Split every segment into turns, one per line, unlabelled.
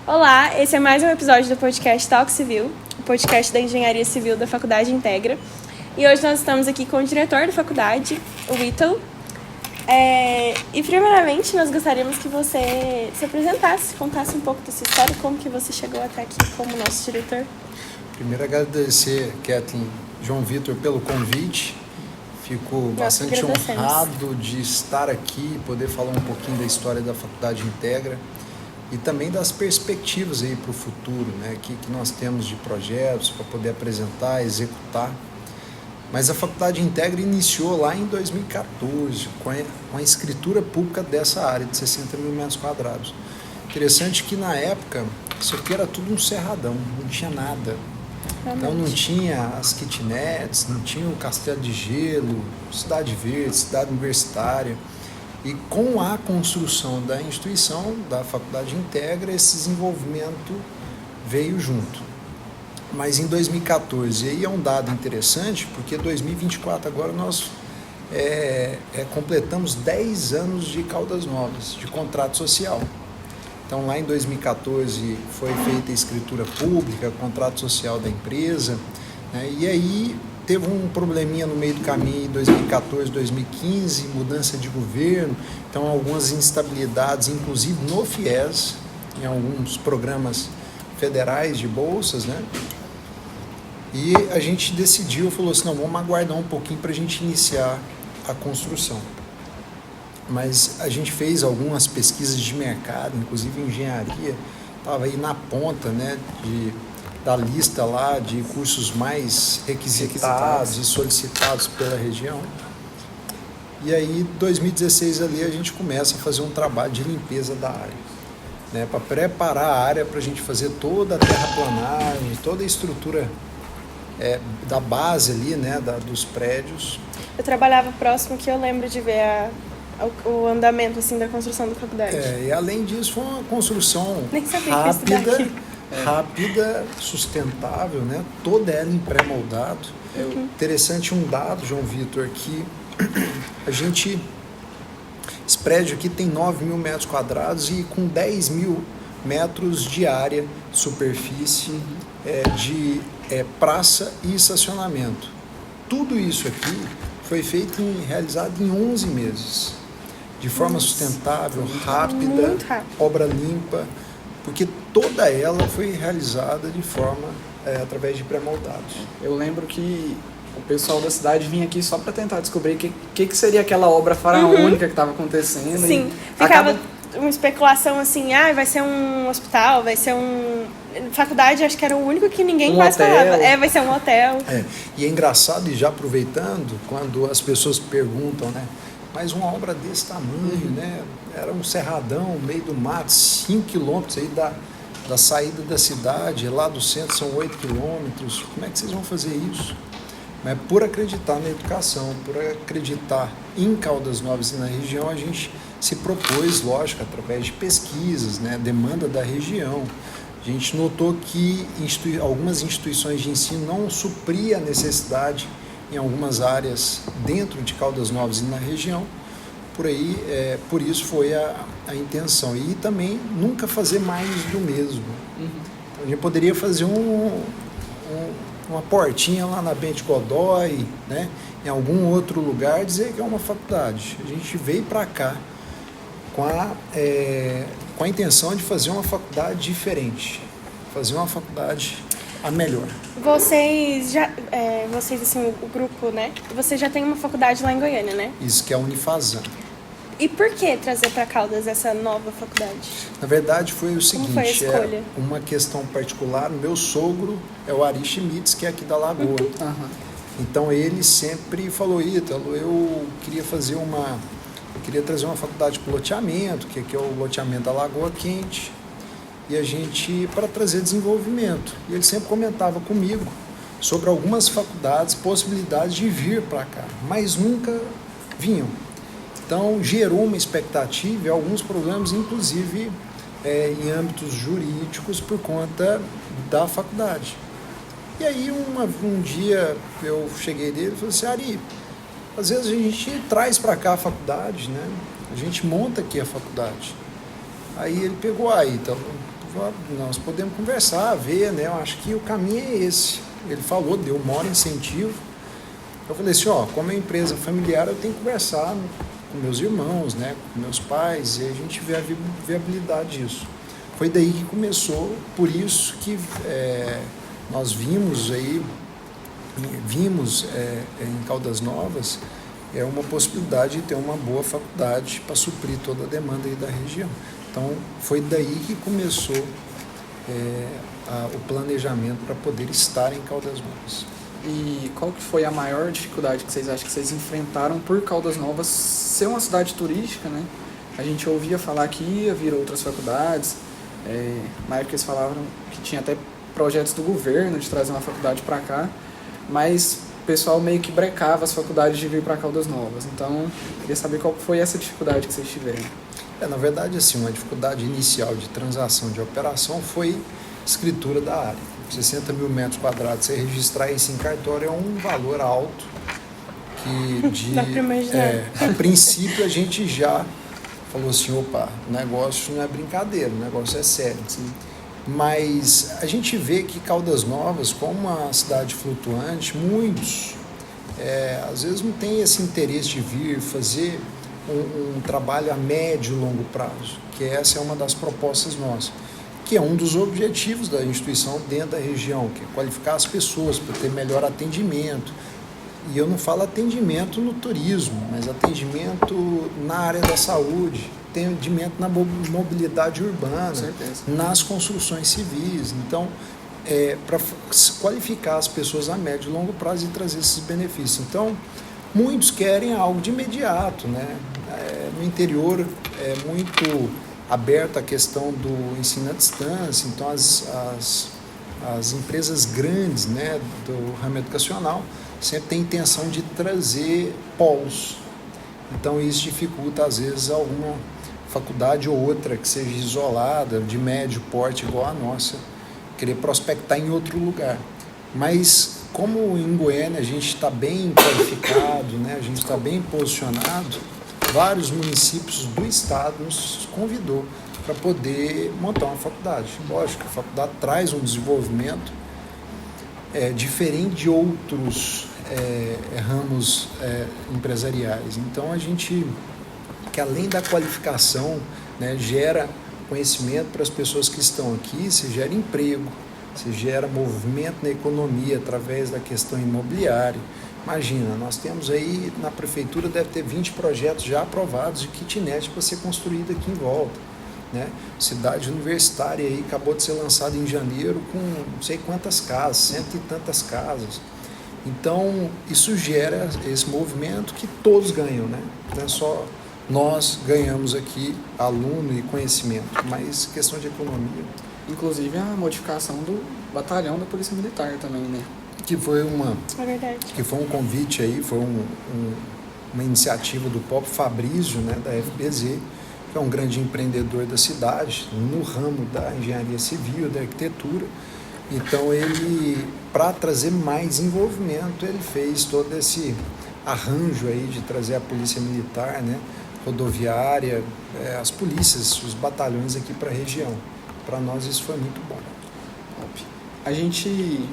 Olá, esse é mais um episódio do podcast Talk Civil, o podcast da Engenharia Civil da Faculdade Integra. E hoje nós estamos aqui com o diretor da faculdade, o Ítalo. E primeiramente nós gostaríamos que você se apresentasse, contasse um pouco da sua história, como que você chegou até aqui como nosso diretor.
Primeiro agradecer, Kathleen, João Vitor, pelo convite. Fico bastante honrado de estar aqui, poder falar um pouquinho da história da Faculdade Integra e também das perspectivas aí para o futuro, né, que nós temos de projetos para poder apresentar, executar. Mas a Faculdade Integra iniciou lá em 2014 com a escritura pública dessa área de 60 mil metros quadrados. Interessante que na época isso aqui era tudo um cerradão, não tinha nada. Então não tinha as kitnets, não tinha o Castelo de Gelo, Cidade Verde, Cidade Universitária. E com a construção da instituição, da Faculdade Integra, esse desenvolvimento veio junto. Mas em 2014, e aí é um dado interessante, porque 2024 agora nós completamos 10 anos de Caldas Novas, de contrato social. Então lá em 2014 foi feita a escritura pública, contrato social da empresa, né? E aí teve um probleminha no meio do caminho em 2014, 2015, mudança de governo, então algumas instabilidades, inclusive no FIES, em alguns programas federais de bolsas, né? E a gente decidiu, falou assim, não, vamos aguardar um pouquinho para a gente iniciar a construção. Mas a gente fez algumas pesquisas de mercado, inclusive engenharia, estava aí na ponta, né, da lista lá de cursos mais requisitados e solicitados pela região. E aí, em 2016 ali, a gente começa a fazer um trabalho de limpeza da área, né, para preparar a área para a gente fazer toda a terraplanagem, toda a estrutura da base ali, né, dos prédios.
Eu trabalhava próximo, que eu lembro de ver o andamento assim, da construção da faculdade.
E além disso, foi uma construção rápida, sustentável, né? Toda ela em pré-moldado. Interessante um dado, João Vitor, que esse prédio aqui tem 9 mil metros quadrados e com 10 mil metros de área de superfície de praça e estacionamento. Tudo isso aqui foi feito realizado em 11 meses. De forma sustentável, rápida, obra limpa, porque toda ela foi realizada de forma através de pré-moldados.
Eu lembro que o pessoal da cidade vinha aqui só para tentar descobrir o que seria aquela obra faraônica que estava acontecendo.
Sim, ficava uma especulação assim, vai ser um hospital, vai ser faculdade, acho que era o único que ninguém quase falava. Vai ser um hotel.
E é engraçado, e já aproveitando, quando as pessoas perguntam, né? Mas uma obra desse tamanho, né? Era um cerradão, no meio do mato, 5 quilômetros aí da saída da cidade, lá do centro são 8 quilômetros. Como é que vocês vão fazer isso? Mas por acreditar na educação, por acreditar em Caldas Novas e na região, a gente se propôs, lógico, através de pesquisas, né? Demanda da região. A gente notou que algumas instituições de ensino não supriam a necessidade em algumas áreas dentro de Caldas Novas e na região, por isso foi a intenção. E também nunca fazer mais do mesmo. Então, a gente poderia fazer uma portinha lá na Bento Godoy, né, em algum outro lugar, dizer que é uma faculdade. A gente veio para cá com a intenção de fazer uma faculdade diferente, fazer uma faculdade a melhor.
Vocês assim, o grupo, né? Vocês já têm uma faculdade lá em Goiânia, né?
Isso, que é a Unifazam.
E por que trazer para Caldas essa nova faculdade?
Na verdade, foi o seguinte,
como foi a escolha?
Uma questão particular. Meu sogro é o Ari Schmitz, que é aqui da Lagoa. Então ele sempre falou, Ítalo, eu queria trazer uma faculdade para o loteamento, que aqui é o loteamento da Lagoa Quente, e a gente, para trazer desenvolvimento. E ele sempre comentava comigo sobre algumas faculdades, possibilidades de vir para cá, mas nunca vinham. Então, gerou uma expectativa e alguns problemas, inclusive em âmbitos jurídicos, por conta da faculdade. E aí, um dia, eu cheguei dele e falei assim, Ari, às vezes a gente traz para cá a faculdade, né? A gente monta aqui a faculdade. Aí ele pegou, então, nós podemos conversar, ver, né? Eu acho que o caminho é esse. Ele falou, deu o maior incentivo. Eu falei assim, como é empresa familiar, eu tenho que conversar com meus irmãos, né? Com meus pais, e a gente vê a viabilidade disso. Foi daí que começou, por isso que nós vimos em Caldas Novas uma possibilidade de ter uma boa faculdade para suprir toda a demanda aí da região. Então, foi daí que começou o planejamento para poder estar em Caldas Novas.
E qual que foi a maior dificuldade que vocês acham que vocês enfrentaram por Caldas Novas ser uma cidade turística, né? A gente ouvia falar que ia vir outras faculdades, na época eles falavam que tinha até projetos do governo de trazer uma faculdade para cá, mas o pessoal meio que brecava as faculdades de vir para Caldas Novas. Então, queria saber qual foi essa dificuldade que vocês tiveram.
Na verdade, assim, uma dificuldade inicial de transação de operação foi escritura da área. 60 mil metros quadrados, você registrar isso em cartório é um valor alto que
Dá pra imaginar.
A princípio a gente já falou assim, opa, o negócio não é brincadeira, o negócio é sério.
Sim.
Mas a gente vê que Caldas Novas, como uma cidade flutuante, muitos às vezes não tem esse interesse de vir fazer um trabalho a médio e longo prazo, que essa é uma das propostas nossas, que é um dos objetivos da instituição dentro da região, que é qualificar as pessoas para ter melhor atendimento. E eu não falo atendimento no turismo, mas atendimento na área da saúde, atendimento na mobilidade urbana, nas construções civis. Então, para qualificar as pessoas a médio e longo prazo e trazer esses benefícios. Então, muitos querem algo de imediato, né? No interior é muito aberta a questão do ensino à distância, então as empresas grandes, né, do ramo educacional sempre têm intenção de trazer polos. Então isso dificulta às vezes alguma faculdade ou outra que seja isolada, de médio porte igual a nossa, querer prospectar em outro lugar. Mas como em Goiânia a gente está bem qualificado, né, a gente está bem posicionado, vários municípios do estado nos convidou para poder montar uma faculdade. Lógico, a faculdade traz um desenvolvimento diferente de outros ramos empresariais. Então a gente, que além da qualificação, né, gera conhecimento para as pessoas que estão aqui, se gera emprego, se gera movimento na economia através da questão imobiliária. Imagina, nós temos aí, na prefeitura deve ter 20 projetos já aprovados de kitnet para ser construído aqui em volta, né? Cidade universitária aí acabou de ser lançada em janeiro com não sei quantas casas, 100 e tantas casas. Então, isso gera esse movimento que todos ganham, né? Não é só nós ganhamos aqui aluno e conhecimento, mas questão de economia.
Inclusive a modificação do batalhão da Polícia Militar também, né?
Que foi
que
foi um convite aí, foi uma iniciativa do próprio Fabrício, né, da FBZ, que é um grande empreendedor da cidade, no ramo da engenharia civil, da arquitetura. Então ele, para trazer mais envolvimento, ele fez todo esse arranjo aí de trazer a polícia militar, né, rodoviária, as polícias, os batalhões aqui para a região. Para nós isso foi muito bom.
A gente,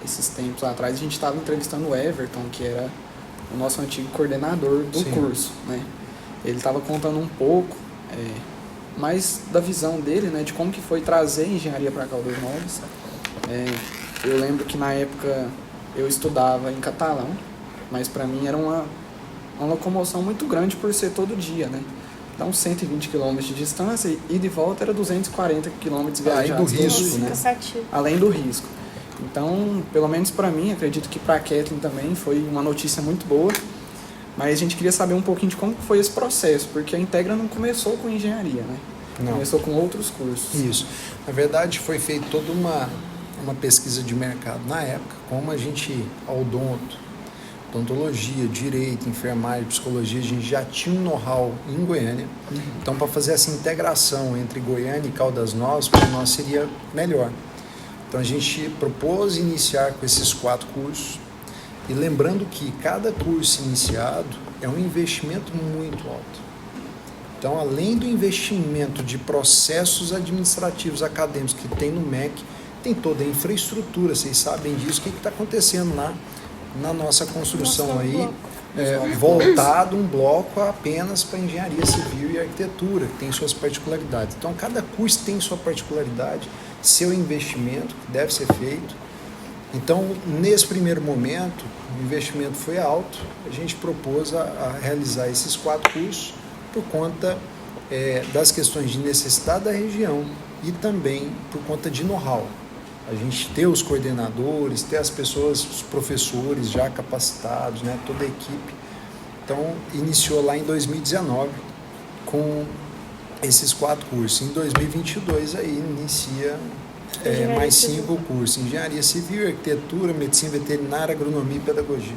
esses tempos atrás, a gente estava entrevistando o Everton, que era o nosso antigo coordenador do curso, né? Ele estava contando um pouco mais da visão dele, né, de como que foi trazer engenharia para Caldas Novas. Eu lembro que na época eu estudava em catalão, mas para mim era uma locomoção muito grande por ser todo dia, né? Dá uns 120 km de distância e de volta era 240 km viajados.
Além do risco, né?
Além do risco. Então, pelo menos para mim, acredito que para a Kathleen também foi uma notícia muito boa, mas a gente queria saber um pouquinho de como foi esse processo, porque a Integra não começou com engenharia, né?
Não.
Começou com outros cursos.
Isso. Na verdade, foi feita toda uma pesquisa de mercado. Na época, como a gente, odontologia, direito, enfermagem, psicologia, a gente já tinha um know-how em Goiânia. Então, para fazer essa integração entre Goiânia e Caldas Novas, para nós seria melhor. Então, a gente propôs iniciar com esses 4 cursos. E lembrando que cada curso iniciado é um investimento muito alto. Então, além do investimento de processos administrativos acadêmicos que tem no MEC, tem toda a infraestrutura, vocês sabem disso, o que está acontecendo lá na nossa construção aí, voltado um bloco apenas para engenharia civil e arquitetura, que tem suas particularidades. Então, cada curso tem sua particularidade, seu investimento que deve ser feito. Então, nesse primeiro momento, o investimento foi alto, a gente propôs a realizar esses 4 cursos por conta das questões de necessidade da região e também por conta de know-how. A gente ter os coordenadores, ter as pessoas, os professores já capacitados, né, toda a equipe. Então, iniciou lá em 2019 com esses 4 cursos. Em 2022, aí inicia mais 5 cursos: Engenharia Civil, Arquitetura, Medicina Veterinária, Agronomia e Pedagogia.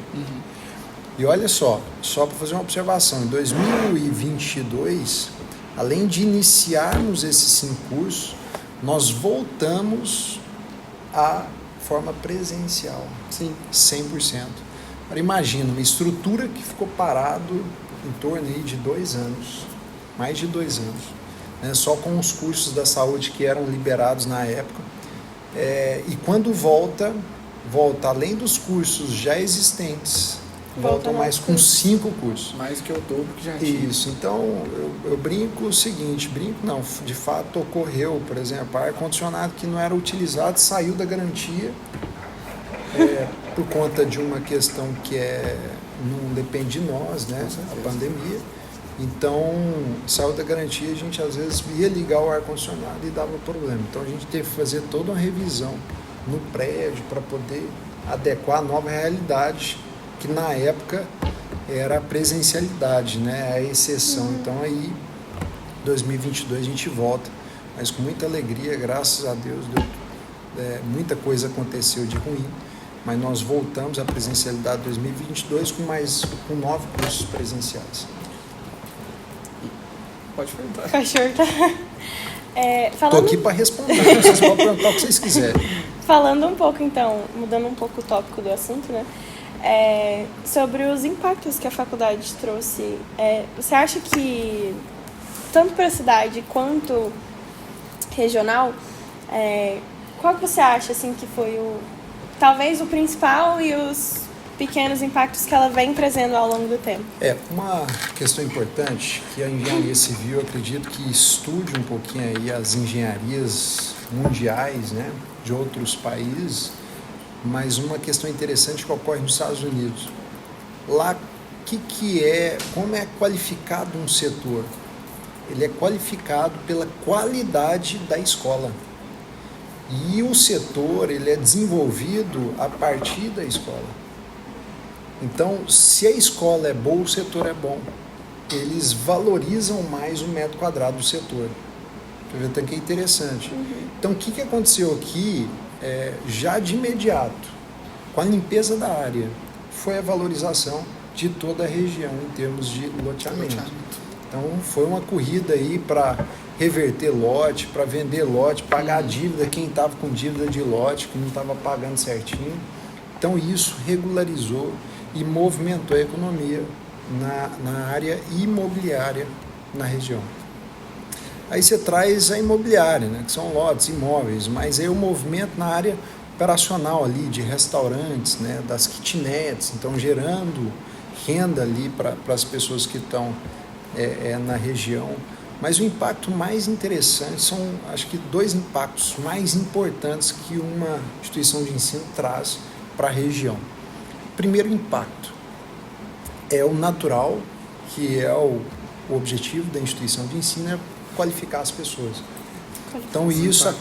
E olha só para fazer uma observação, em 2022, além de iniciarmos esses 5 cursos, nós voltamos à forma presencial.
Sim.
100%. Agora imagina, uma estrutura que ficou parado em torno aí de 2 anos, mais de 2 anos, né, só com os cursos da saúde que eram liberados na época. E quando volta além dos cursos já existentes, volta mais com 5 cursos.
Mais que o dobro que já tinha.
Isso, então eu brinco o seguinte, de fato ocorreu, por exemplo, ar-condicionado que não era utilizado saiu da garantia por conta de uma questão que não depende de nós, né, a pandemia. Então, saiu da garantia, a gente às vezes ia ligar o ar-condicionado e dava problema. Então, a gente teve que fazer toda uma revisão no prédio para poder adequar a nova realidade, que na época era a presencialidade, né, a exceção. Então, aí, 2022 a gente volta, mas com muita alegria, graças a Deus, muita coisa aconteceu de ruim, mas nós voltamos à presencialidade 2022 com 9 cursos presenciais.
Pode perguntar.
Cachorro tá.
Estou aqui para responder, vocês podem perguntar o que vocês quiserem.
Falando um pouco, então, mudando um pouco o tópico do assunto, né? Sobre os impactos que a faculdade trouxe. Você acha que, tanto para a cidade quanto regional, qual que você acha assim, que foi talvez o principal e os pequenos impactos que ela vem trazendo ao longo do tempo?
Uma questão importante que a engenharia civil, eu acredito que estude um pouquinho aí as engenharias mundiais, né, de outros países, mas uma questão interessante que ocorre nos Estados Unidos. Lá, como é qualificado um setor? Ele é qualificado pela qualidade da escola. E o setor, ele é desenvolvido a partir da escola. Então, se a escola é boa, o setor é bom. Eles valorizam mais o metro quadrado do setor. Você vê até que é interessante. Então, o que aconteceu aqui, já de imediato, com a limpeza da área, foi a valorização de toda a região em termos de loteamento. Então, foi uma corrida aí para reverter lote, para vender lote, pagar a dívida, quem estava com dívida de lote, que não estava pagando certinho. Então, isso regularizou e movimentou a economia na área imobiliária na região. Aí você traz a imobiliária, né, que são lotes, imóveis, mas aí o movimento na área operacional ali, de restaurantes, né, das kitnets, então gerando renda ali para as pessoas que estão na região. Mas o impacto mais interessante são, acho que 2 impactos mais importantes que uma instituição de ensino traz para a região. Primeiro impacto é o natural, que é o objetivo da instituição de ensino, é qualificar as pessoas. Então isso, a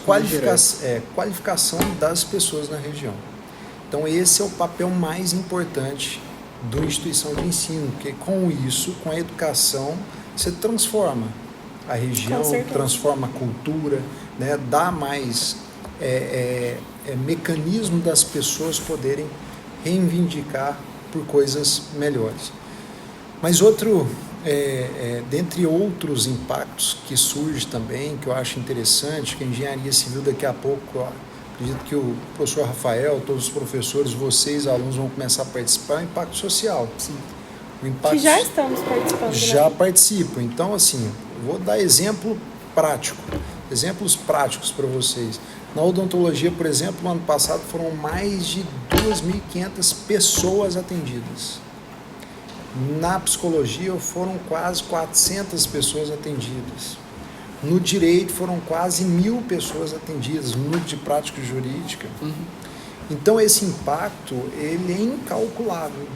qualificação das pessoas na região. Então esse é o papel mais importante da instituição de ensino, porque com isso, com a educação, você transforma a região, transforma a cultura, né, dá mais mecanismo das pessoas poderem reivindicar por coisas melhores. Mas dentre outros impactos que surge também, que eu acho interessante, que a engenharia civil daqui a pouco, acredito que o professor Rafael, todos os professores, vocês, alunos, vão começar a participar, é o impacto social.
Sim.
Que já estamos participando.
Já participam. Então, assim, Vou dar exemplo prático, exemplos práticos para vocês. Na odontologia, por exemplo, no ano passado foram mais de 2.500 pessoas atendidas. Na psicologia foram quase 400 pessoas atendidas. No direito foram quase 1.000 pessoas atendidas, no de prática jurídica. Então esse impacto ele é incalculável.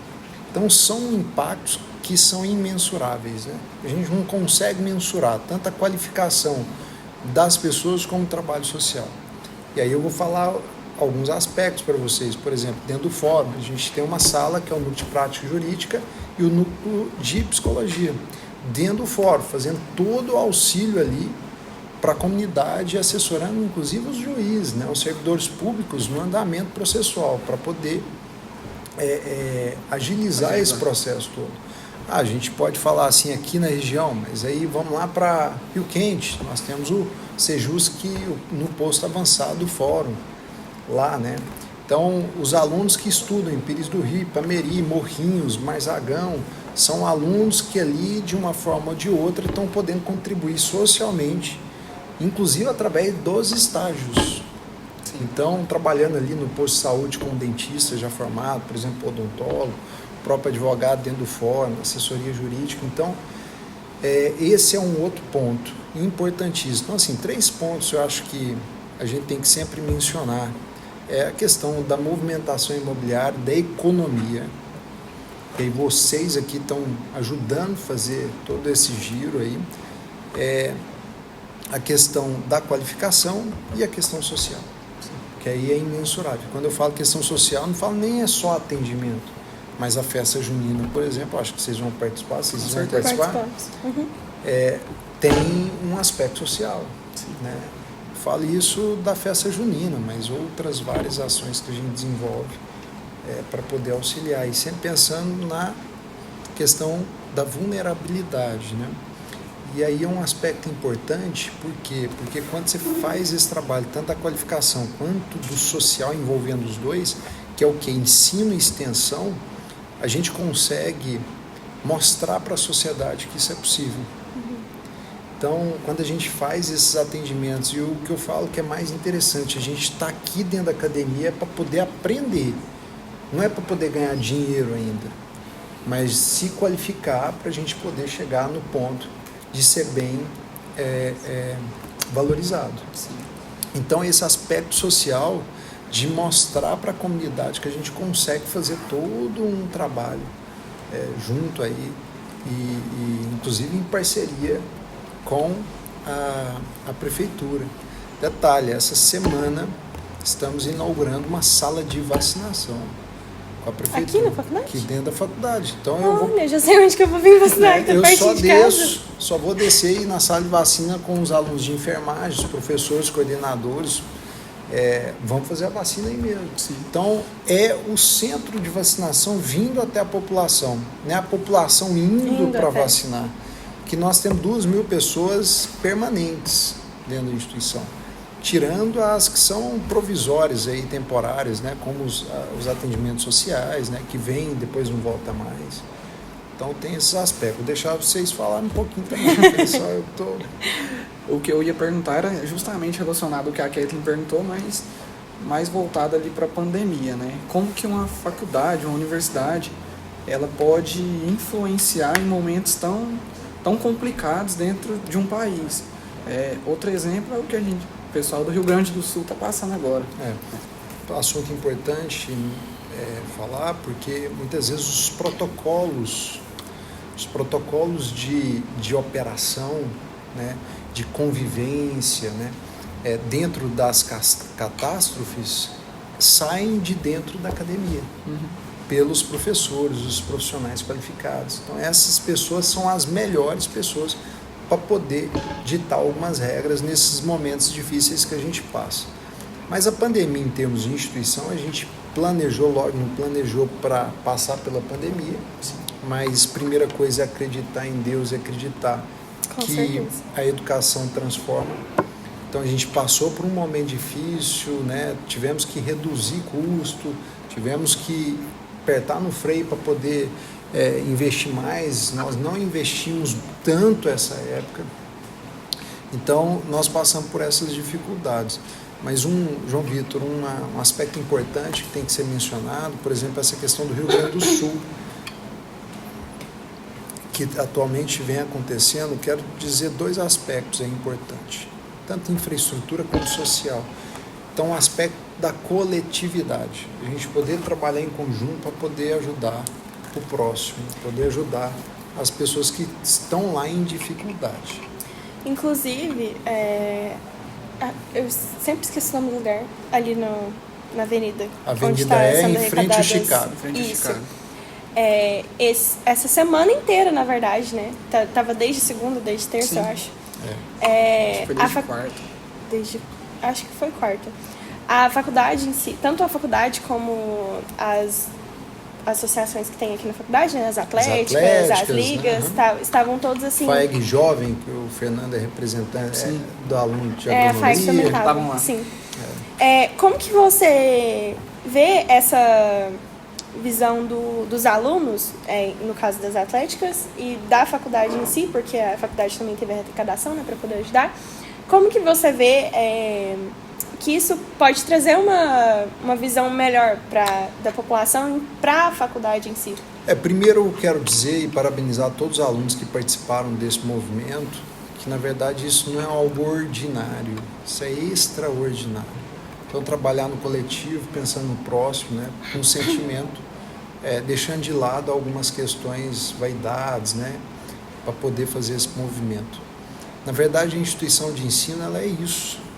Então são impactos que são imensuráveis, né? A gente não consegue mensurar tanto a qualificação das pessoas como o trabalho social. E aí eu vou falar alguns aspectos para vocês. Por exemplo, dentro do fórum, a gente tem uma sala que é o núcleo de prática jurídica e o núcleo de psicologia. Dentro do fórum, fazendo todo o auxílio ali para a comunidade, assessorando inclusive os juízes, né, os servidores públicos no andamento processual, para poder agilizar esse processo todo. A gente pode falar assim aqui na região, mas aí vamos lá para Rio Quente, nós temos o Sejusc no posto avançado do fórum, lá, né? Então, os alunos que estudam em Pires do Rio, Pameri, Morrinhos, Marzagão, são alunos que ali, de uma forma ou de outra, estão podendo contribuir socialmente, inclusive através dos estágios. Sim. Então, trabalhando ali no posto de saúde com um dentista já formado, por exemplo, odontólogo, próprio advogado dentro do fórum, assessoria jurídica. Então, esse é um outro ponto importantíssimo. Então, assim, 3 pontos eu acho que a gente tem que sempre mencionar. É a questão da movimentação imobiliária, da economia. E aí vocês aqui estão ajudando a fazer todo esse giro aí. A questão da qualificação e a questão social, que aí é imensurável. Quando eu falo questão social, não falo nem é só atendimento, mas a festa junina, por exemplo, acho que vocês vão participar, vocês vão participar, tem um aspecto social, né? Falo isso da festa junina, mas outras várias ações que a gente desenvolve para poder auxiliar, e sempre pensando na questão da vulnerabilidade, né? E aí é um aspecto importante, por quê? Porque quando você faz esse trabalho, tanto da qualificação quanto do social envolvendo os dois, que é o que? Ensino e extensão, a gente consegue mostrar para a sociedade que isso é possível. Então, quando a gente faz esses atendimentos, e o que eu falo que é mais interessante, a gente está aqui dentro da academia para poder aprender, não é para poder ganhar dinheiro ainda, mas se qualificar para a gente poder chegar no ponto de ser bem valorizado. Sim. Então, esse aspecto social de mostrar para a comunidade que a gente consegue fazer todo um trabalho junto aí, e inclusive em parceria com a prefeitura. Detalhe, essa semana estamos inaugurando uma sala de vacinação com a prefeitura.
Aqui na faculdade?
Aqui dentro da faculdade. Então,
olha, já sei onde que eu vou vir vacinar, que tá pertinho de casa.
Só vou descer e ir na sala de vacina com os alunos de enfermagem, os professores, coordenadores, vamos fazer a vacina aí mesmo. Sim. Então, é o centro de vacinação vindo até a população, né? A população indo para vacinar. Que nós temos 2.000 pessoas permanentes dentro da instituição, tirando as que são provisórias, aí, temporárias, né? Como os atendimentos sociais, né? Que vêm e depois não volta mais. Então, tem esses aspectos. Vou deixar vocês falarem um pouquinho também, pessoal.
O que eu ia perguntar era justamente relacionado ao que a Kathleen perguntou, mas mais voltado ali para a pandemia, né? Como que uma faculdade, uma universidade, ela pode influenciar em momentos tão complicados dentro de um país? Outro exemplo é o que o pessoal do Rio Grande do Sul está passando agora.
Assunto importante falar, porque muitas vezes os protocolos de operação, né, de convivência, né, dentro das catástrofes, saem de dentro da academia, pelos professores, os profissionais qualificados. Então, essas pessoas são as melhores pessoas para poder ditar algumas regras nesses momentos difíceis que a gente passa. Mas a pandemia, em termos de instituição, a gente planejou, logo não planejou para passar pela pandemia, mas primeira coisa é acreditar em Deus, é acreditar que a educação transforma. Então a gente passou por um momento difícil, né? Tivemos que reduzir custo, tivemos que apertar no freio para poder investir mais. Nós não investimos tanto essa época, Então, nós passamos por essas dificuldades. Mas, João Vitor, um aspecto importante que tem que ser mencionado, por exemplo, essa questão do Rio Grande do Sul, que atualmente vem acontecendo. Quero dizer 2 aspectos importantes, tanto infraestrutura quanto social. Então, o aspecto da coletividade, a gente poder trabalhar em conjunto para poder ajudar o próximo, poder ajudar as pessoas que estão lá em dificuldade.
Inclusive, eu sempre esqueço o nome do lugar, ali na avenida.
A avenida
onde tá
é
sendo
em frente ao Chicago.
Isso. Essa semana inteira, na verdade, né? Tava desde segunda, desde terça,
Sim.
eu acho.
Foi desde quarta.
Acho que foi quarta. A faculdade em si, tanto a faculdade como as associações que tem aqui na faculdade, né? As atléticas, as ligas, estavam todos assim...
FAEG Jovem, que o Fernando é representante do aluno de agronomia.
A FAEG também
estavam lá.
Sim. Como que você vê essa visão dos alunos, no caso das atléticas, e da faculdade em si, porque a faculdade também teve a arrecadação, né, para poder ajudar? Como que você vê que isso pode trazer uma visão melhor da população para a faculdade em si?
Primeiro eu quero dizer e parabenizar todos os alunos que participaram desse movimento, que na verdade isso não é algo ordinário, isso é extraordinário. Então trabalhar no coletivo, pensando no próximo, né, com sentimento, deixando de lado algumas questões, vaidades, né, para poder fazer esse movimento. Na verdade a instituição de ensino ela é isso.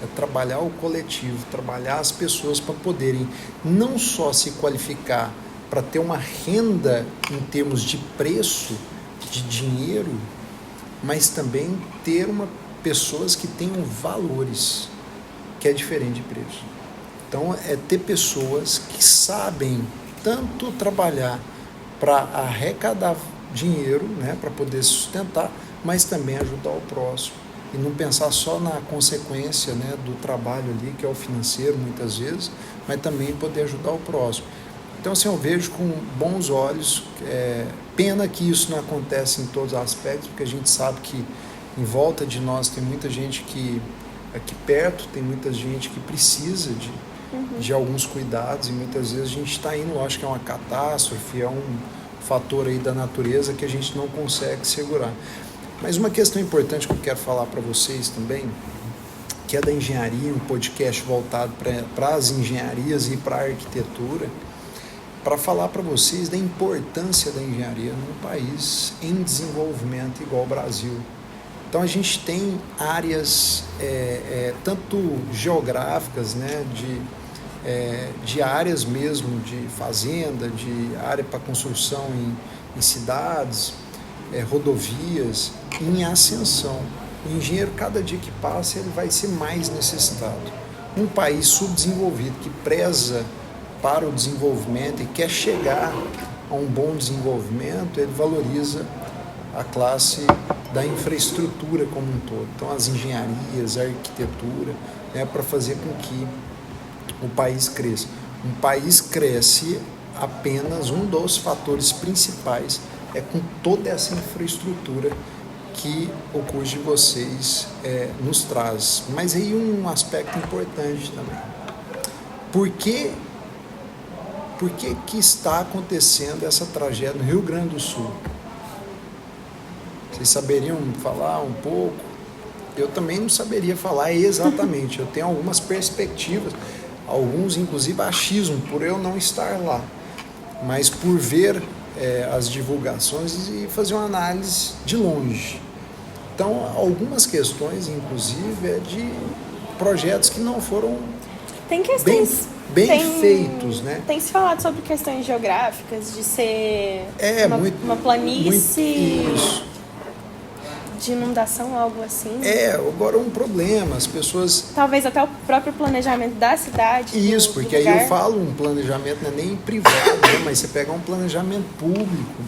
É trabalhar o coletivo, trabalhar as pessoas para poderem não só se qualificar para ter uma renda em termos de preço, de dinheiro, mas também ter pessoas que tenham valores, que é diferente de preço. Então, é ter pessoas que sabem tanto trabalhar para arrecadar dinheiro, né, para poder sustentar, mas também ajudar o próximo. E não pensar só na consequência, né, do trabalho ali, que é o financeiro, muitas vezes, mas também poder ajudar o próximo. Então, assim, eu vejo com bons olhos. Pena que isso não acontece em todos os aspectos, porque a gente sabe que em volta de nós tem muita gente que, aqui perto, tem muita gente que precisa de alguns cuidados, e muitas vezes a gente está indo, lógico que é uma catástrofe, é um fator aí da natureza que a gente não consegue segurar. Mas uma questão importante que eu quero falar para vocês também, que é da engenharia, um podcast voltado para as engenharias e para a arquitetura, para falar para vocês da importância da engenharia num país em desenvolvimento igual o Brasil. Então a gente tem áreas tanto geográficas, né, de áreas mesmo de fazenda, de área para construção em cidades, rodovias, em ascensão. O engenheiro, cada dia que passa, ele vai ser mais necessitado. Um país subdesenvolvido que preza para o desenvolvimento e quer chegar a um bom desenvolvimento, ele valoriza a classe da infraestrutura como um todo. Então, as engenharias, a arquitetura, para fazer com que o país cresça. Um país cresce apenas, um dos fatores principais com toda essa infraestrutura que o curso de vocês nos traz. Mas aí um aspecto importante também. Por que está acontecendo essa tragédia no Rio Grande do Sul? Vocês saberiam falar um pouco? Eu também não saberia falar exatamente. Eu tenho algumas perspectivas, alguns inclusive achismo, por eu não estar lá. Mas por ver as divulgações e fazer uma análise de longe. Então, algumas questões, inclusive, de projetos que não foram
tem questões,
bem feitos, né?
Tem se falado sobre questões geográficas, de ser uma planície de inundação, algo assim.
Agora um problema, as pessoas...
Talvez até o próprio planejamento da cidade.
Isso, porque aí eu falo um planejamento não é nem privado, né, mas você pega um planejamento público.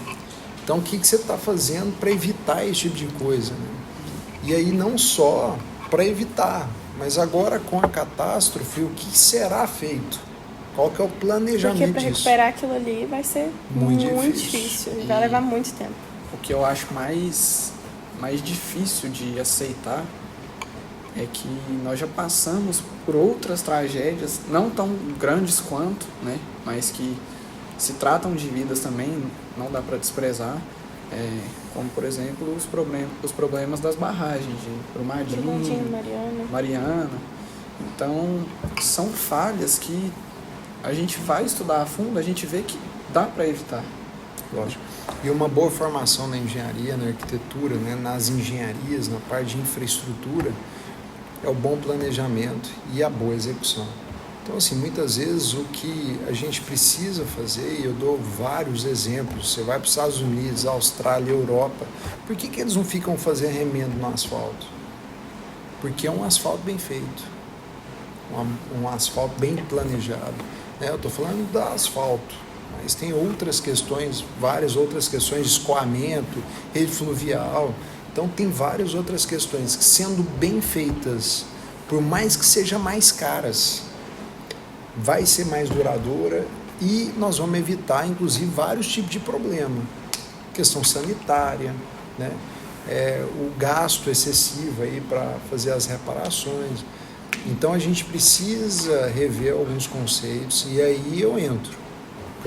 Então, o que você está fazendo para evitar esse tipo de coisa? Né? E aí não só para evitar, mas agora com a catástrofe, o que será feito? Qual que é o planejamento disso?
Porque para recuperar aquilo ali vai ser muito difícil, vai levar muito tempo.
O que eu acho mais difícil de aceitar é que nós já passamos por outras tragédias, não tão grandes quanto, né, mas que se tratam de vidas também, não dá para desprezar, como, por exemplo, os problemas das barragens de Brumadinho, Mariana. Então, são falhas que a gente vai estudar a fundo, a gente vê que dá para evitar.
Lógico. E uma boa formação na engenharia, na arquitetura, né, nas engenharias, na parte de infraestrutura, é o bom planejamento e a boa execução. Então, assim, muitas vezes o que a gente precisa fazer, e eu dou vários exemplos, você vai para os Estados Unidos, Austrália, Europa, por que eles não ficam fazendo remendo no asfalto? Porque é um asfalto bem feito, um asfalto bem planejado. Né? Eu estou falando do asfalto, mas tem outras questões, várias outras questões de escoamento, rede fluvial. Então tem várias outras questões que, sendo bem feitas, por mais que sejam mais caras, vai ser mais duradoura e nós vamos evitar, inclusive, vários tipos de problema. Questão sanitária, né? O gasto excessivo aí para fazer as reparações. Então a gente precisa rever alguns conceitos e aí eu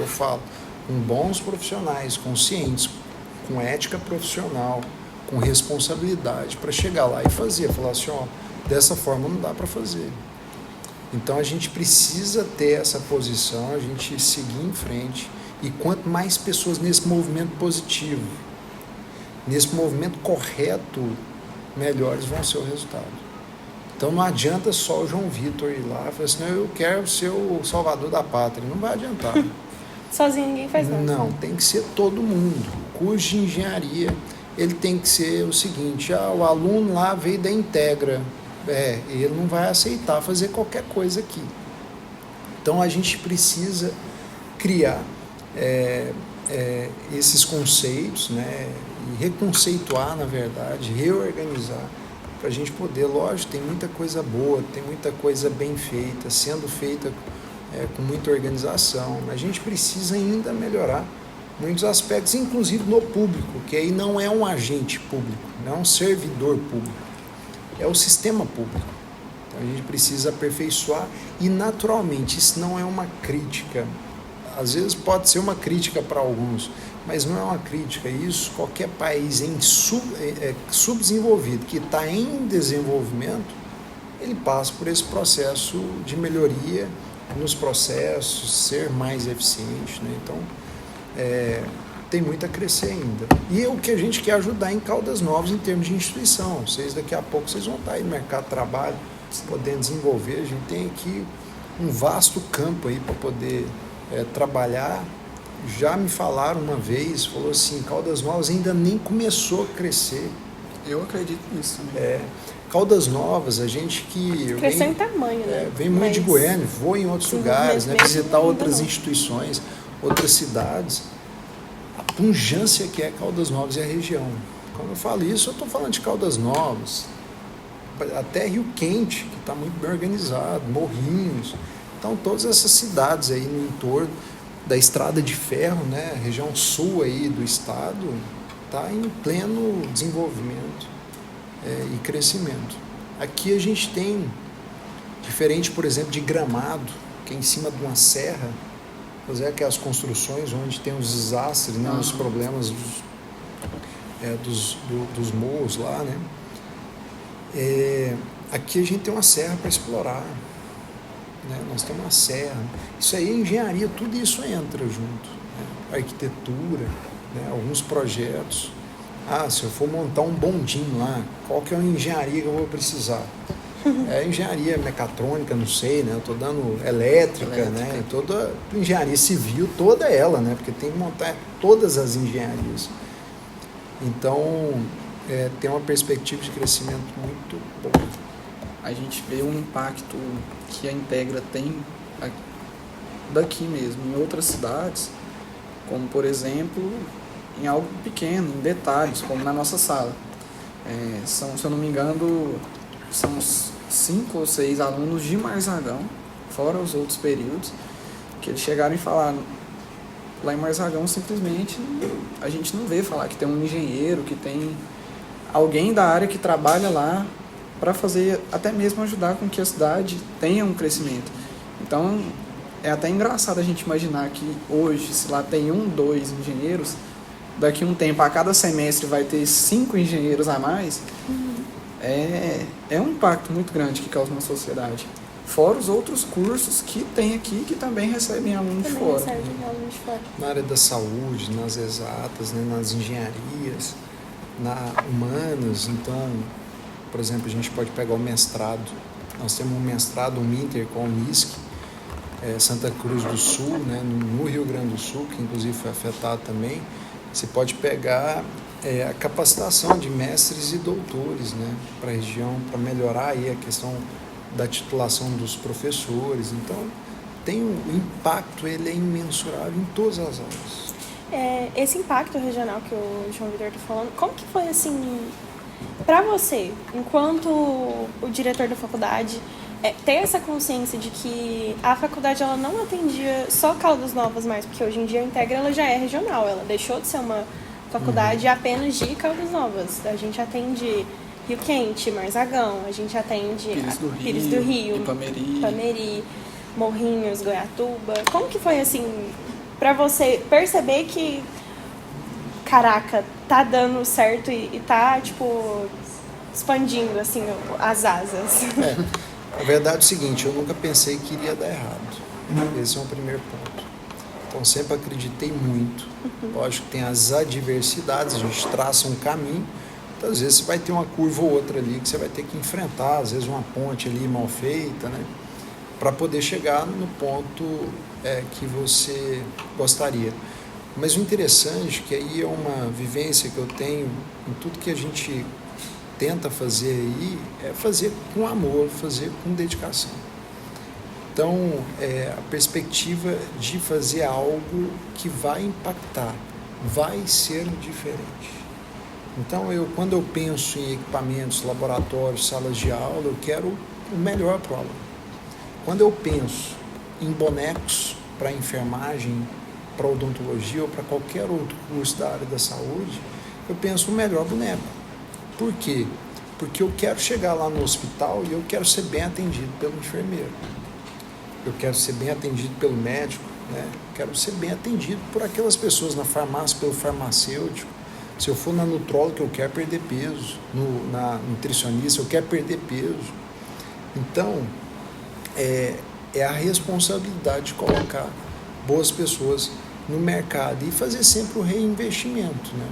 falo, com bons profissionais, conscientes, com ética profissional, com responsabilidade, para chegar lá e falar assim, ó, dessa forma não dá para fazer. Então a gente precisa ter essa posição, a gente seguir em frente, e quanto mais pessoas nesse movimento positivo, nesse movimento correto, melhores vão ser o resultado. Então não adianta só o João Vitor ir lá e falar assim, eu quero ser o salvador da pátria, não vai adiantar.
Sozinho ninguém faz nada.
Não, tem que ser todo mundo. O curso de engenharia, ele tem que ser o seguinte, o aluno lá veio da Integra, ele não vai aceitar fazer qualquer coisa aqui. Então a gente precisa criar esses conceitos, né, e reconceituar, na verdade, reorganizar, para a gente poder, lógico, tem muita coisa boa, tem muita coisa bem feita, sendo feita com muita organização. A gente precisa ainda melhorar muitos aspectos, inclusive no público, que aí não é um agente público, não é um servidor público, é o sistema público. Então a gente precisa aperfeiçoar e, naturalmente, isso não é uma crítica. Às vezes pode ser uma crítica para alguns, mas não é uma crítica. Isso, qualquer país subdesenvolvido, que está em desenvolvimento, ele passa por esse processo de melhoria nos processos, ser mais eficiente, né? Então, tem muito a crescer ainda. E o que a gente quer ajudar em Caldas Novas em termos de instituição. Vocês, daqui a pouco, vocês vão estar aí no mercado de trabalho, podendo desenvolver. A gente tem aqui um vasto campo aí para poder trabalhar. Já me falaram uma vez, falou assim, Caldas Novas ainda nem começou a crescer.
Eu acredito nisso também.
Caldas Novas, a gente que...
Cresceu em tamanho, né?
Vem muito de Goiânia, vou em outros lugares, né, visitar outras instituições, outras cidades. A pujança que é Caldas Novas e a região. Quando eu falo isso, eu estou falando de Caldas Novas, até Rio Quente, que está muito bem organizado, Morrinhos. Então, todas essas cidades aí no entorno da Estrada de Ferro, né, a região sul aí do estado, está em pleno desenvolvimento e crescimento. Aqui a gente tem, diferente, por exemplo, de Gramado, que é em cima de uma serra, aquelas construções onde tem os desastres, né, os problemas dos morros lá, né? Aqui a gente tem uma serra para explorar, né? Nós temos uma serra. Isso aí é engenharia, tudo isso entra junto, né? Arquitetura, né? Alguns projetos. Se eu for montar um bondinho lá, qual que é a engenharia que eu vou precisar? Engenharia mecatrônica, não sei, né? Eu estou dando elétrica, né? Toda engenharia civil, toda ela, né? Porque tem que montar todas as engenharias. Então, tem uma perspectiva de crescimento muito boa.
A gente vê um impacto que a Integra tem daqui mesmo, em outras cidades, como, por exemplo, em algo pequeno, em detalhes, como na nossa sala. Se eu não me engano, são 5 ou 6 alunos de Marzagão, fora os outros períodos, que eles chegaram e falaram, lá em Marzagão, simplesmente, a gente não vê falar que tem um engenheiro, que tem alguém da área que trabalha lá para fazer, até mesmo ajudar com que a cidade tenha um crescimento. Então, é até engraçado a gente imaginar que hoje, se lá tem 1, 2 engenheiros, daqui a um tempo, a cada semestre vai ter 5 engenheiros a mais. É um impacto muito grande que causa na sociedade. Fora os outros cursos que tem aqui, que também recebem alunos de fora.
Na área da saúde, nas exatas, né, nas engenharias, na humanas. Então, por exemplo, a gente pode pegar o mestrado. Nós temos um mestrado, um Inter com o MISC, Santa Cruz do Sul, né, no Rio Grande do Sul, que inclusive foi afetado também. Você pode pegar a capacitação de mestres e doutores, né, para a região, para melhorar aí a questão da titulação dos professores. Então, o impacto, ele é imensurável em todas as áreas.
Esse impacto regional que o João Vitor está falando, como que foi assim, para você, enquanto o diretor da faculdade, ter essa consciência de que a faculdade ela não atendia só Caldas Novas mais, porque hoje em dia a Integra ela já é regional, ela deixou de ser uma faculdade apenas de Caldas Novas. A gente atende Rio Quente, Marzagão, a gente atende Pires do Rio, Ipameri, Morrinhos, Goiatuba. Como que foi assim, pra você perceber que, caraca, tá dando certo e tá, tipo, expandindo, assim, as asas?
A verdade é o seguinte, eu nunca pensei que iria dar errado. Esse é o primeiro ponto. Então, sempre acreditei muito. Lógico que tem as adversidades, a gente traça um caminho. Às vezes você vai ter uma curva ou outra ali que você vai ter que enfrentar, às vezes uma ponte ali mal feita, né? Para poder chegar no ponto que você gostaria. Mas o interessante é que aí é uma vivência que eu tenho em tudo que a gente tenta fazer aí, é fazer com amor, fazer com dedicação. Então, a perspectiva de fazer algo que vai impactar, vai ser diferente. Então, quando eu penso em equipamentos, laboratórios, salas de aula, eu quero o melhor para o aluno. Quando eu penso em bonecos para enfermagem, para odontologia ou para qualquer outro curso da área da saúde, eu penso o melhor boneco. Por quê? Porque eu quero chegar lá no hospital e eu quero ser bem atendido pelo enfermeiro. Eu quero ser bem atendido pelo médico, né? Quero ser bem atendido por aquelas pessoas na farmácia, pelo farmacêutico. Se eu for na nutróloga, eu quero perder peso. Na nutricionista, eu quero perder peso. Então, é a responsabilidade de colocar boas pessoas no mercado e fazer sempre o reinvestimento, né?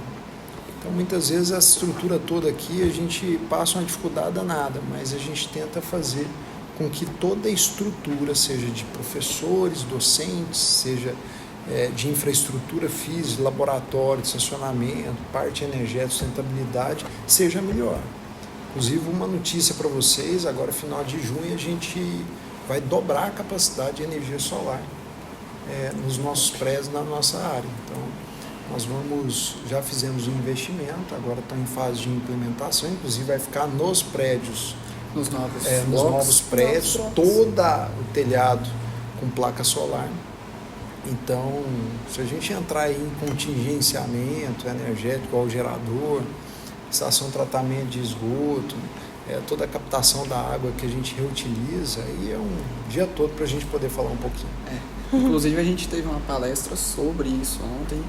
Então, muitas vezes, a estrutura toda aqui, a gente passa uma dificuldade danada, mas a gente tenta fazer com que toda a estrutura, seja de professores, docentes, seja de infraestrutura física, laboratório, de estacionamento, parte energética, sustentabilidade, seja melhor. Inclusive, uma notícia para vocês, agora final de junho, a gente vai dobrar a capacidade de energia solar nos nossos prédios, na nossa área. Então, nós já fizemos um investimento, agora está em fase de implementação, inclusive vai ficar nos prédios,
nos
novos prédios, todo o telhado com placa solar. Então, se a gente entrar aí em contingenciamento energético ao gerador, estação de tratamento de esgoto, toda a captação da água que a gente reutiliza, aí é um dia todo para a gente poder falar um pouquinho.
Inclusive, a gente teve uma palestra sobre isso ontem,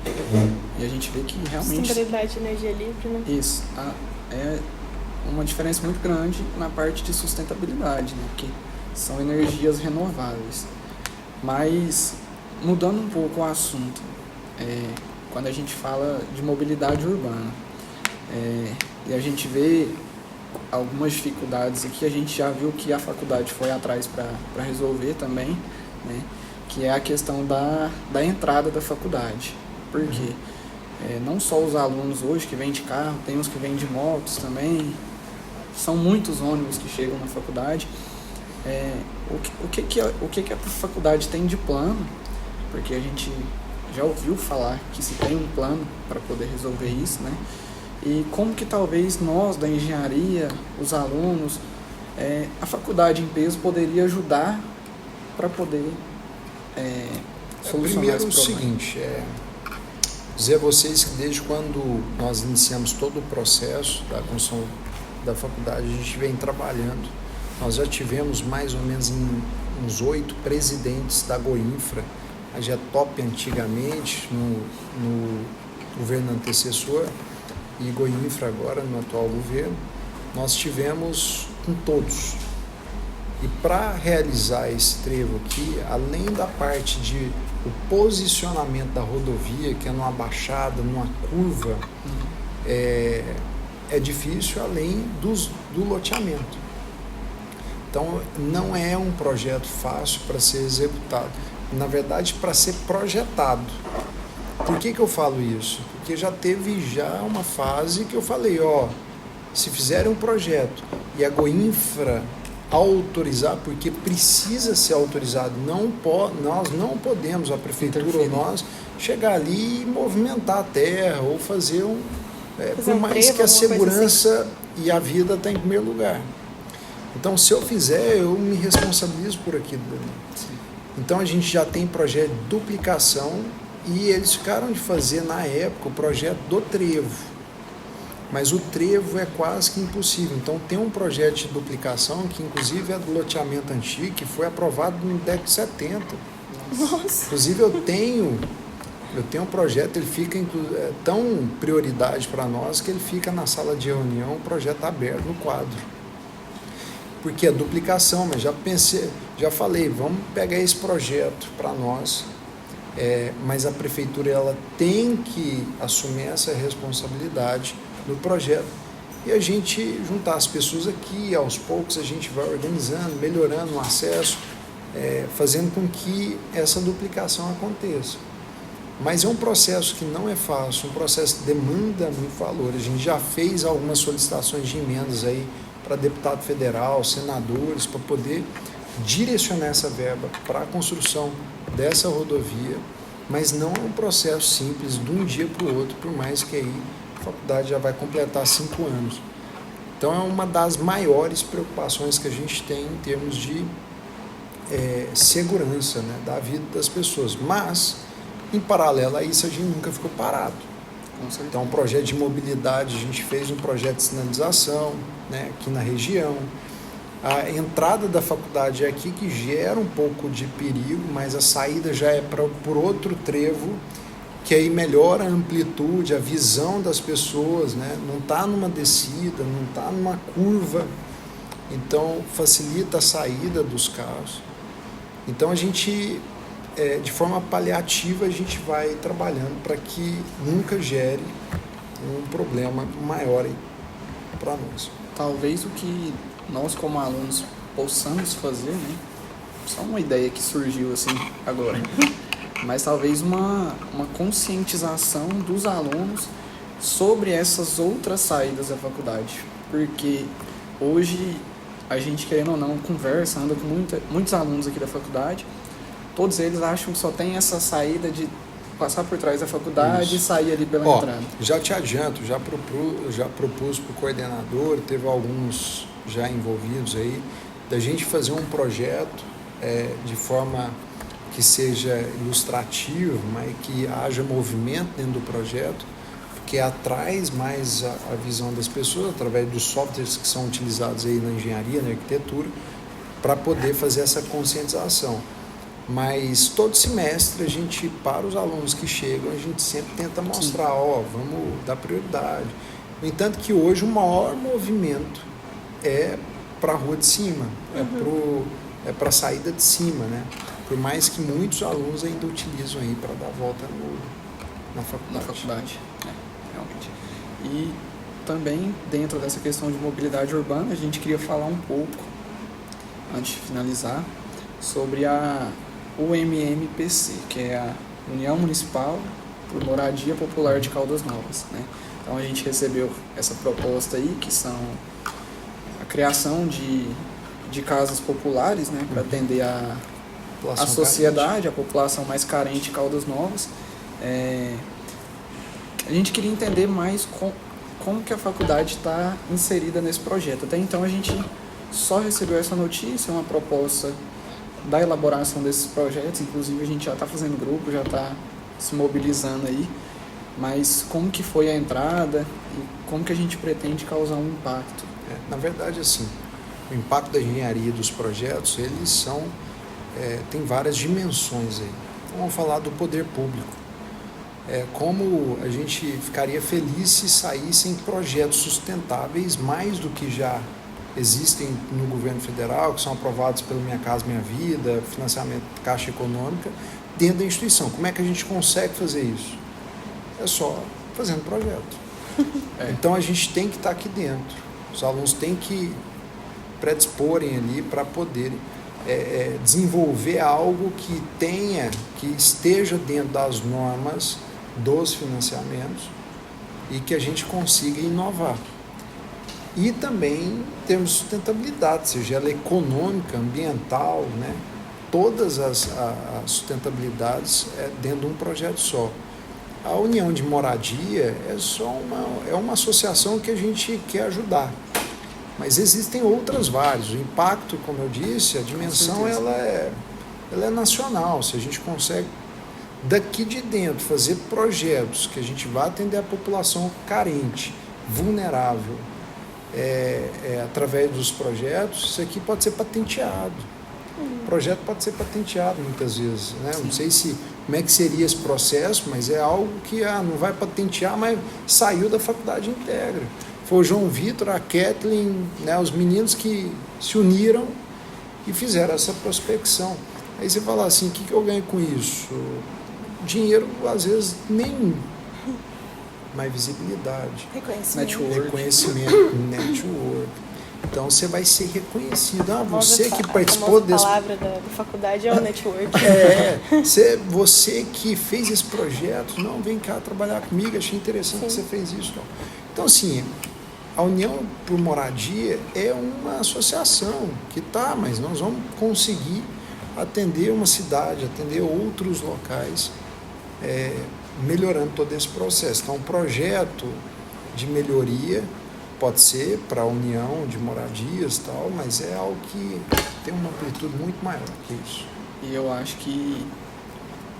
e a gente vê que realmente...
Sustentabilidade de energia livre, né?
Isso. É uma diferença muito grande na parte de sustentabilidade, né? Porque são energias renováveis. Mas, mudando um pouco o assunto, quando a gente fala de mobilidade urbana, e a gente vê algumas dificuldades aqui, a gente já viu que a faculdade foi atrás para resolver também, né? Que é a questão da entrada da faculdade. Por quê? Não só os alunos hoje que vêm de carro, tem uns que vêm de motos também, são muitos ônibus que chegam na faculdade. O que a faculdade tem de plano? Porque a gente já ouviu falar que se tem um plano para poder resolver isso, né? E como que talvez nós da engenharia, os alunos, a faculdade em peso poderia ajudar para poder solucionar
primeiro
esse problema?
O seguinte, dizer a vocês que desde quando nós iniciamos todo o processo da construção da faculdade, a gente vem trabalhando. Nós já tivemos mais ou menos uns 8 presidentes da Goinfra, a GETOP antigamente, no governo antecessor, e Goinfra agora, no atual governo. Nós tivemos com todos. E para realizar esse trevo aqui, além da parte de o posicionamento da rodovia, que é numa baixada, numa curva, é difícil, além do loteamento. Então, não é um projeto fácil para ser executado. Na verdade, para ser projetado. Por que eu falo isso? Porque já teve uma fase que eu falei, se fizerem um projeto e a Goinfra autorizar, porque precisa ser autorizado, nós não podemos, a prefeitura ou nós, chegar ali e movimentar a terra ou fazer por mais que a segurança e a vida está em primeiro lugar. Então, se eu fizer, eu me responsabilizo por aquilo. Então, a gente já tem projeto de duplicação e eles ficaram de fazer, na época, o projeto do trevo. Mas o trevo é quase que impossível. Então, tem um projeto de duplicação que, inclusive, é do loteamento antigo, que foi aprovado no década de 70.
Nossa.
Inclusive, eu tenho um projeto, ele fica tão prioridade para nós que ele fica na sala de reunião, um projeto aberto no quadro. Porque é duplicação, mas já falei, vamos pegar esse projeto para nós, mas a prefeitura ela tem que assumir essa responsabilidade no projeto e a gente juntar as pessoas aqui, aos poucos a gente vai organizando, melhorando o acesso, fazendo com que essa duplicação aconteça. Mas é um processo que não é fácil, um processo que demanda muito valor. A gente já fez algumas solicitações de emendas aí para deputado federal, senadores, para poder direcionar essa verba para a construção dessa rodovia, mas não é um processo simples de um dia para o outro, por mais que aí a faculdade já vai completar 5 anos. Então é uma das maiores preocupações que a gente tem em termos de segurança, né, da vida das pessoas. Mas, em paralelo a isso, a gente nunca ficou parado. Então, um projeto de mobilidade, a gente fez um projeto de sinalização, né, aqui na região. A entrada da faculdade é aqui, que gera um pouco de perigo, mas a saída já é por outro trevo, que aí melhora a amplitude, a visão das pessoas, né? Não está numa descida, não está numa curva, então facilita a saída dos carros. Então a gente, de forma paliativa, a gente vai trabalhando para que nunca gere um problema maior para nós.
Talvez o que nós como alunos possamos fazer, né? Só uma ideia que surgiu assim agora, mas talvez uma conscientização dos alunos sobre essas outras saídas da faculdade, porque hoje a gente, querendo ou não, conversa, anda com muitos alunos aqui da faculdade, todos eles acham que só tem essa saída de passar por trás da faculdade. Isso. E sair ali pela entrada.
Já te adianto, já propus para o coordenador, teve alguns já envolvidos aí, da gente fazer um projeto de forma que seja ilustrativo, mas que haja movimento dentro do projeto, porque atrai mais a visão das pessoas através dos softwares que são utilizados aí na engenharia, na arquitetura, para poder fazer essa conscientização. Mas todo semestre a gente, para os alunos que chegam, a gente sempre tenta mostrar, vamos dar prioridade. No entanto que hoje o maior movimento é para a rua de cima, é para a saída de cima, né? Por mais que muitos alunos ainda utilizam aí para dar a volta na faculdade.
Na faculdade, realmente. E também, dentro dessa questão de mobilidade urbana, a gente queria falar um pouco, antes de finalizar, sobre a UMMPC, que é a União Municipal por Moradia Popular de Caldas Novas, né? Então a gente recebeu essa proposta aí, que são a criação de casas populares, né, para atender a sociedade, a população mais carente de Caldas Novas. A gente queria entender mais como que a faculdade está inserida nesse projeto. Até então a gente só recebeu essa notícia, uma proposta da elaboração desses projetos, inclusive a gente já está fazendo grupo, já está se mobilizando aí, mas como que foi a entrada e como que a gente pretende causar um impacto
Na verdade, assim, o impacto da engenharia e dos projetos, eles são, tem várias dimensões aí. Então, vamos falar do poder público. Como a gente ficaria feliz se saíssem projetos sustentáveis mais do que já existem no governo federal, que são aprovados pelo Minha Casa Minha Vida, financiamento Caixa Econômica, dentro da instituição. Como é que a gente consegue fazer isso? É só fazendo projeto. Então a gente tem que estar aqui dentro. Os alunos têm que predisporem ali para poderem desenvolver algo que esteja dentro das normas dos financiamentos e que a gente consiga inovar. E também temos sustentabilidade, seja ela econômica, ambiental, né? Todas as sustentabilidades dentro de um projeto só. A União de Moradia é uma associação que a gente quer ajudar, mas existem outras várias. O impacto, como eu disse, a dimensão ela é nacional. Se a gente consegue daqui de dentro fazer projetos que a gente vai atender a população carente, vulnerável, através dos projetos, isso aqui pode ser patenteado. O projeto pode ser patenteado muitas vezes, né? Não sei como é que seria esse processo, mas é algo que não vai patentear, mas saiu da faculdade Integra. Foi o João Vitor, a Kathleen, né, os meninos que se uniram e fizeram essa prospecção. Aí você fala assim, o que eu ganho com isso? Dinheiro, às vezes, nenhum. Mas visibilidade. Reconhecimento, network. Então você vai ser reconhecido. Você que participou desse.
A palavra da faculdade é o network.
Você que fez esse projeto, não, vem cá trabalhar comigo, achei interessante que você fez isso. Então, assim, a União por Moradia é uma associação que mas nós vamos conseguir atender uma cidade, atender outros locais, melhorando todo esse processo. Então, um projeto de melhoria pode ser para a União de Moradias, tal, mas é algo que tem uma amplitude muito maior que isso.
E eu acho que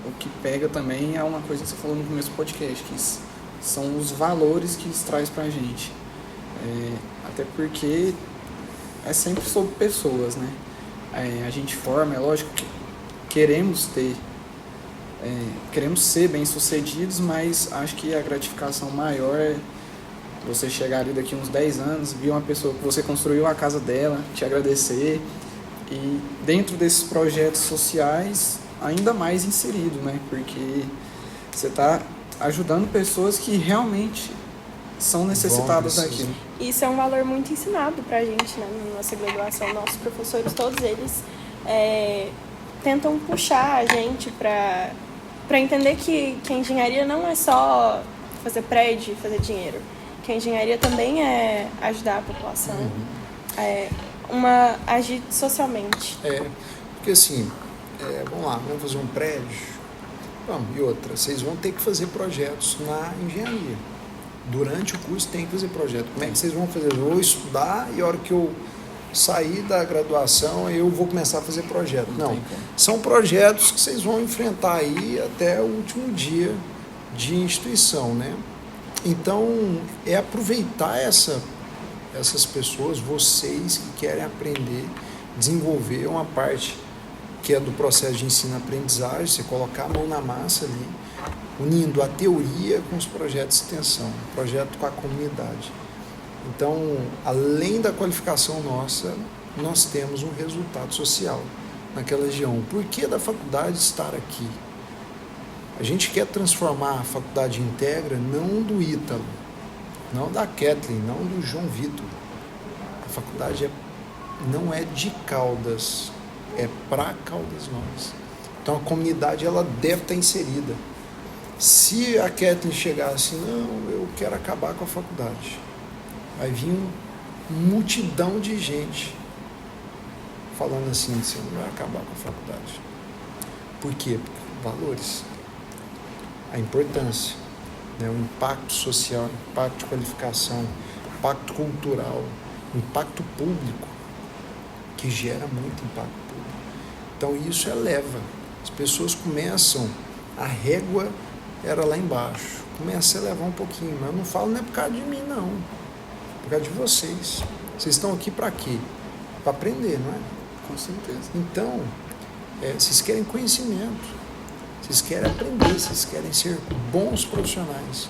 o que pega também é uma coisa que você falou no começo do podcast, que são os valores que isso traz para a gente. Até porque é sempre sobre pessoas, né? A gente forma, é lógico que queremos ser bem-sucedidos, mas acho que a gratificação maior é você chegar ali daqui uns 10 anos, ver uma pessoa que você construiu a casa dela, te agradecer, e dentro desses projetos sociais, ainda mais inserido, né? Porque você está ajudando pessoas que realmente são necessitadas daquilo.
Isso é um valor muito ensinado pra gente, né? Na nossa graduação, nossos professores, todos eles tentam puxar a gente para entender que a engenharia não é só fazer prédio e fazer dinheiro. Que a engenharia também é ajudar a população, agir socialmente.
Porque assim, vamos lá, vamos fazer um prédio, e outra, vocês vão ter que fazer projetos na engenharia. Durante o curso tem que fazer projeto. Como é que vocês vão fazer? Eu vou estudar e a hora que eu sair da graduação eu vou começar a fazer projeto. Não, são projetos que vocês vão enfrentar aí até o último dia de instituição, né? Então, aproveitar essas pessoas, vocês que querem aprender, desenvolver uma parte que é do processo de ensino-aprendizagem, você colocar a mão na massa ali, unindo a teoria com os projetos de extensão, projeto com a comunidade. Então, além da qualificação nossa, nós temos um resultado social naquela região. O porquê da faculdade estar aqui? A gente quer transformar a faculdade Integra não do Ítalo, não da Kathleen, não do João Vitor. A faculdade não é de Caldas, é para Caldas Novas. Então a comunidade ela deve estar inserida. Se a Kathleen chegar assim, não, eu quero acabar com a faculdade, vai vir uma multidão de gente falando assim, você não vai acabar com a faculdade. Por quê? Porque valores. A importância, né? O impacto social, impacto de qualificação, impacto cultural, impacto público, que gera muito impacto público. Então isso eleva. As pessoas começam, a régua era lá embaixo, começa a elevar um pouquinho, mas eu não falo não é por causa de mim, não, é por causa de vocês. Vocês estão aqui para quê? Para aprender, não é?
Com certeza.
Então, vocês querem conhecimento, vocês querem aprender, vocês querem ser bons profissionais.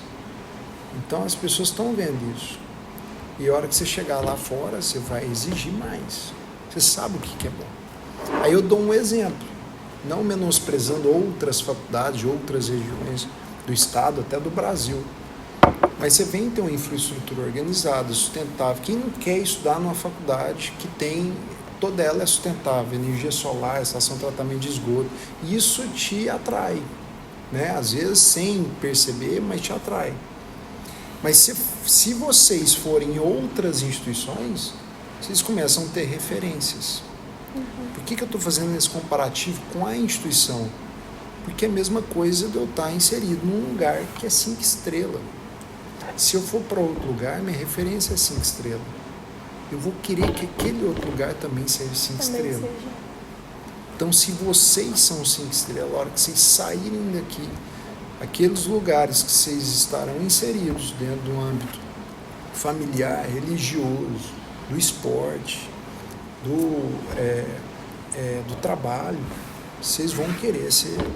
Então as pessoas estão vendo isso. E a hora que você chegar lá fora, você vai exigir mais. Você sabe o que é bom. Aí eu dou um exemplo, não menosprezando outras faculdades, outras regiões do estado, até do Brasil. Mas você vem ter uma infraestrutura organizada, sustentável. Quem não quer estudar numa faculdade que tem, toda ela é sustentável, energia solar, estação de tratamento de esgoto, isso te atrai, né? Às vezes sem perceber, mas te atrai. Mas se vocês forem em outras instituições, vocês começam a ter referências. Por que eu estou fazendo esse comparativo com a instituição? Porque é a mesma coisa de eu estar inserido num lugar que é 5 estrelas. Se eu for para outro lugar, minha referência é 5 estrelas. Eu vou querer que aquele outro lugar também seja 5 estrelas. Então, se vocês são 5 estrelas, a hora que vocês saírem daqui, aqueles lugares que vocês estarão inseridos dentro do âmbito familiar, religioso, do esporte, do trabalho, vocês vão querer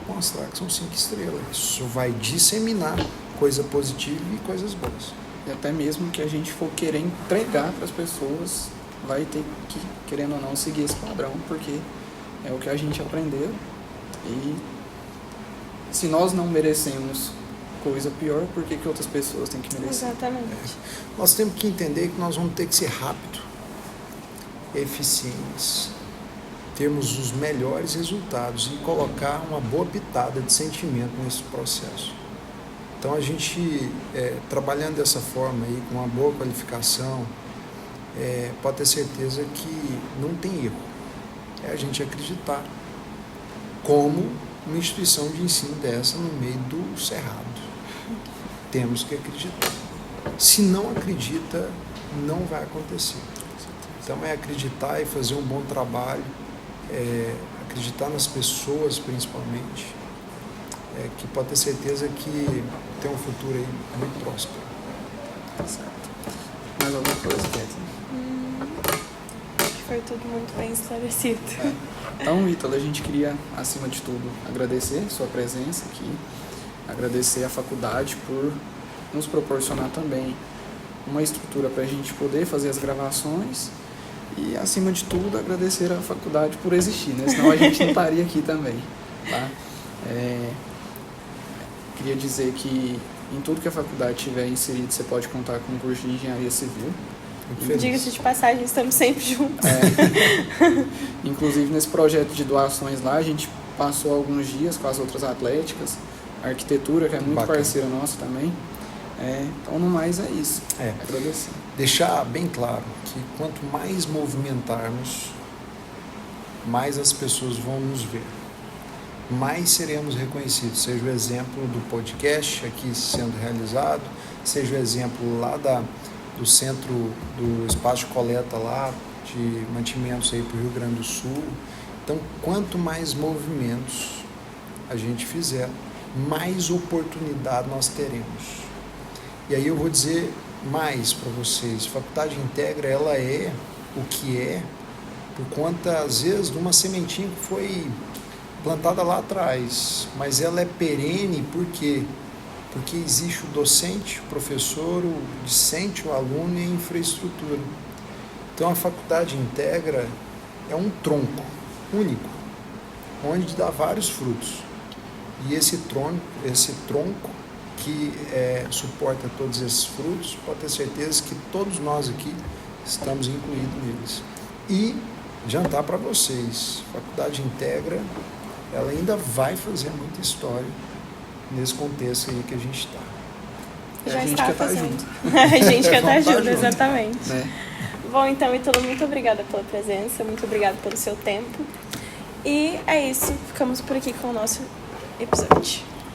mostrar que são 5 estrelas. Isso vai disseminar coisa positiva e coisas boas.
E até mesmo que a gente for querer entregar para as pessoas, vai ter que, querendo ou não, seguir esse padrão, porque é o que a gente aprendeu. E se nós não merecemos coisa pior, por que outras pessoas têm que merecer?
Exatamente.
Nós temos que entender que nós vamos ter que ser rápido, eficientes, termos os melhores resultados e colocar uma boa pitada de sentimento nesse processo. Então a gente, trabalhando dessa forma aí, com uma boa qualificação, pode ter certeza que não tem erro. É a gente acreditar como uma instituição de ensino dessa no meio do cerrado. Temos que acreditar. Se não acredita, não vai acontecer. Então é acreditar e fazer um bom trabalho, acreditar nas pessoas principalmente, que pode ter certeza que tem um futuro aí muito próspero.
Certo. Mais alguma coisa, Kathleen?
Acho que foi tudo muito bem esclarecido.
Então, Ítalo, a gente queria, acima de tudo, agradecer sua presença aqui, agradecer à faculdade por nos proporcionar também uma estrutura para a gente poder fazer as gravações e, acima de tudo, agradecer à faculdade por existir, né? Senão a gente não estaria aqui também, tá? Queria dizer que em tudo que a faculdade tiver inserido, você pode contar com o curso de Engenharia Civil.
Diga-se de passagem, estamos sempre juntos.
Inclusive, nesse projeto de doações lá, a gente passou alguns dias com as outras atléticas, a arquitetura, que é muito
bacana,
parceira nossa também. Então, no mais, é isso. Agradecer.
Deixar bem claro que quanto mais movimentarmos, mais as pessoas vão nos ver. Mais seremos reconhecidos, seja o exemplo do podcast aqui sendo realizado, seja o exemplo lá do centro do espaço de coleta lá, de mantimentos aí para o Rio Grande do Sul. Então, quanto mais movimentos a gente fizer, mais oportunidade nós teremos. E aí eu vou dizer mais para vocês, a Faculdade Integra, ela é o que é, por conta, às vezes, de uma sementinha que foi plantada lá atrás, mas ela é perene. Por quê? Porque existe o docente, o professor, o discente, o aluno e a infraestrutura. Então a Faculdade Integra é um tronco único, onde dá vários frutos. E esse tronco que suporta todos esses frutos, pode ter certeza que todos nós aqui estamos incluídos neles. E adiantar para vocês, a Faculdade Integra, ela ainda vai fazer muita história nesse contexto aí que a gente está.
Já
a gente
está
quer estar
fazendo.
junto.
A gente quer estar
Vamos estar
junto,
junto.
exatamente.
Né?
Bom, então, Ítalo, muito obrigada pela presença, muito obrigada pelo seu tempo. E é isso, ficamos por aqui com o nosso episódio.